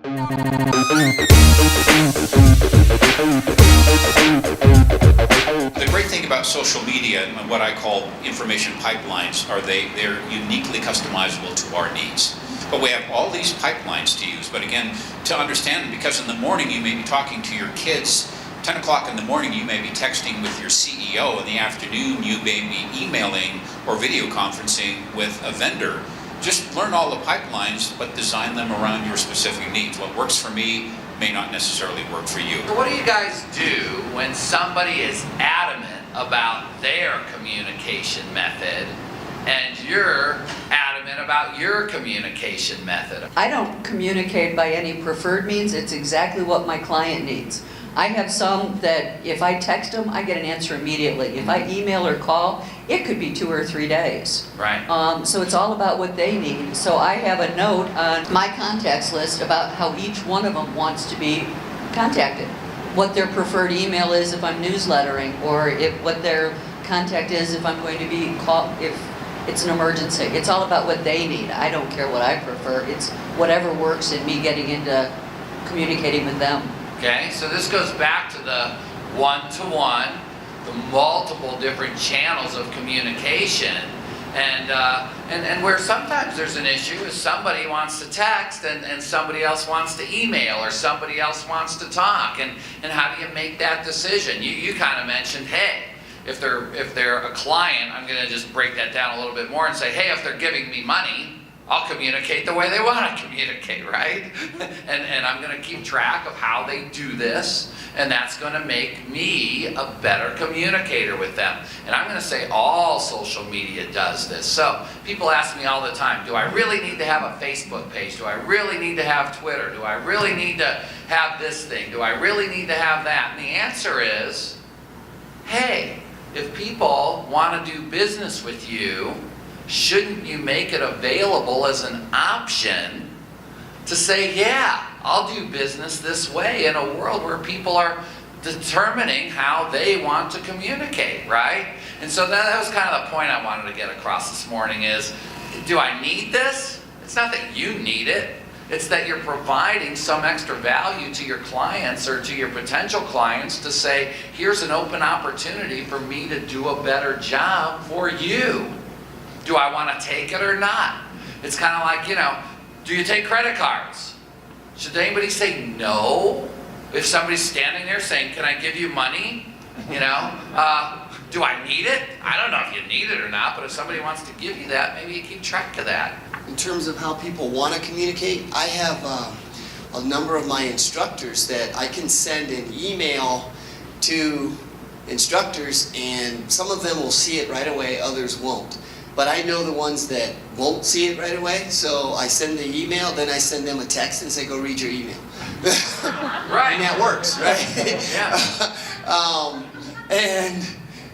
The great thing about social media and what I call information pipelines are they're uniquely customizable to our needs. But we have all these pipelines to use. But again, to understand, because in the morning you may be talking to your kids, 10 o'clock in the morning you may be texting with your CEO, in the afternoon you may be emailing or video conferencing with a vendor. Just learn all the pipelines, but design them around your specific needs. What works for me may not necessarily work for you. So what do you guys do when somebody is adamant about their communication method and you're adamant about your communication method? I don't communicate by any preferred means. It's exactly what my client needs. I have some that if I text them, I get an answer immediately. If I email or call, it could be 2 or 3 days. Right. So it's all about what they need. So I have a note on my contacts list about how each one of them wants to be contacted. What their preferred email is if I'm newslettering, or what their contact is if I'm going to be called, if it's an emergency. It's all about what they need. I don't care what I prefer. It's whatever works in me getting into communicating with them. Okay, so this goes back to the one-to-one, the multiple different channels of communication, and where sometimes there's an issue is somebody wants to text and somebody else wants to email, or somebody else wants to talk, and how do you make that decision? You kind of mentioned, hey, if they're a client, I'm going to just break that down a little bit more and say, hey, if they're giving me money, I'll communicate the way they want to communicate, right? and I'm going to keep track of how they do this, and that's going to make me a better communicator with them. And I'm going to say all social media does this. So people ask me all the time, do I really need to have a Facebook page? Do I really need to have Twitter? Do I really need to have this thing? Do I really need to have that? And the answer is, hey, if people want to do business with you, shouldn't you make it available as an option to say, yeah, I'll do business this way in a world where people are determining how they want to communicate, right? And so that was kind of the point I wanted to get across this morning is, do I need this? It's not that you need it. It's that you're providing some extra value to your clients or to your potential clients to say, here's an open opportunity for me to do a better job for you. Do I want to take it or not? It's kind of like, do you take credit cards? Should anybody say no? If somebody's standing there saying, can I give you money? Do I need it? I don't know if you need it or not, but if somebody wants to give you that, maybe you keep track of that. In terms of how people want to communicate, I have a number of my instructors that I can send an email to instructors, and some of them will see it right away, others won't. But I know the ones that won't see it right away, so I send the email, then I send them a text and say, go read your email. Right. And that works, right? Yeah.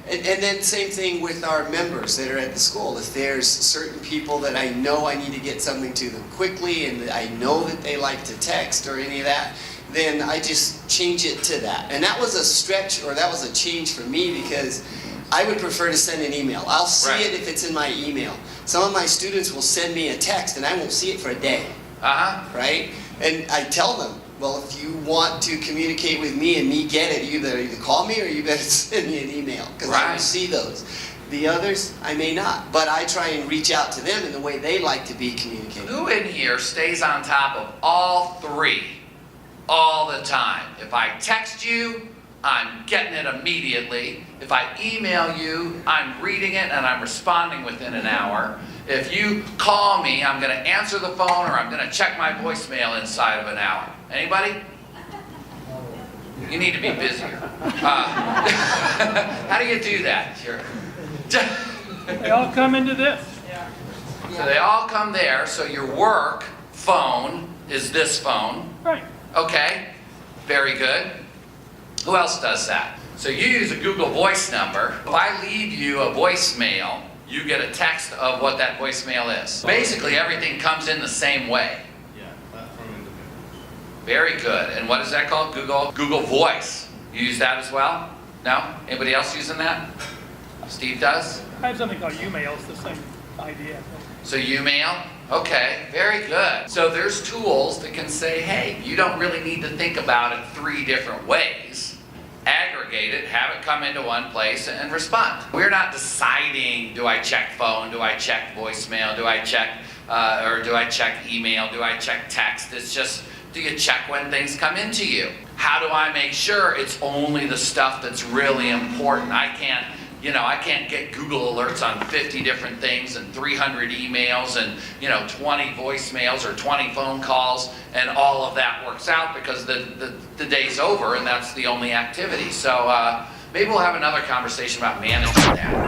And then same thing with our members that are at the school. If there's certain people that I know I need to get something to them quickly, and I know that they like to text or any of that, then I just change it to that. And that was a stretch, or that was a change for me, because I would prefer to send an email. I'll see Right. it if it's in my email. Some of my students will send me a text and I won't see it for a day, right? And I tell them, well, if you want to communicate with me and me get it, you better either call me or you better send me an email, because I will Right. see those. The others, I may not, but I try and reach out to them in the way they like to be communicated. Who in here stays on top of all three all the time? If I text you, I'm getting it immediately. If I email you, I'm reading it and I'm responding within an hour. If you call me, I'm going to answer the phone, or I'm going to check my voicemail inside of an hour. Anybody? You need to be busier. How do you do that? They all come into this. So they all come there, so your work phone is this phone. Right. Okay, very good. Who else does that? So you use a Google Voice number. If I leave you a voicemail, you get a text of what that voicemail is. Basically, everything comes in the same way. Yeah, platform independent. Very good. And what is that called? Google Voice. You use that as well? No? Anybody else using that? Steve does? I have something called Umail. It's the same idea. So Umail, Okay, very good. So there's tools that can say, hey, you don't really need to think about it 3 different ways. Aggregate it, have it come into one place and respond. We're not deciding, do I check phone, do I check voicemail, do I check, or do I check email, do I check text? It's just, do you check when things come into you? How do I make sure it's only the stuff that's really important? I can't get Google alerts on 50 different things and 300 emails and 20 voicemails or 20 phone calls, and all of that works out because the day's over and that's the only activity. So maybe we'll have another conversation about managing that.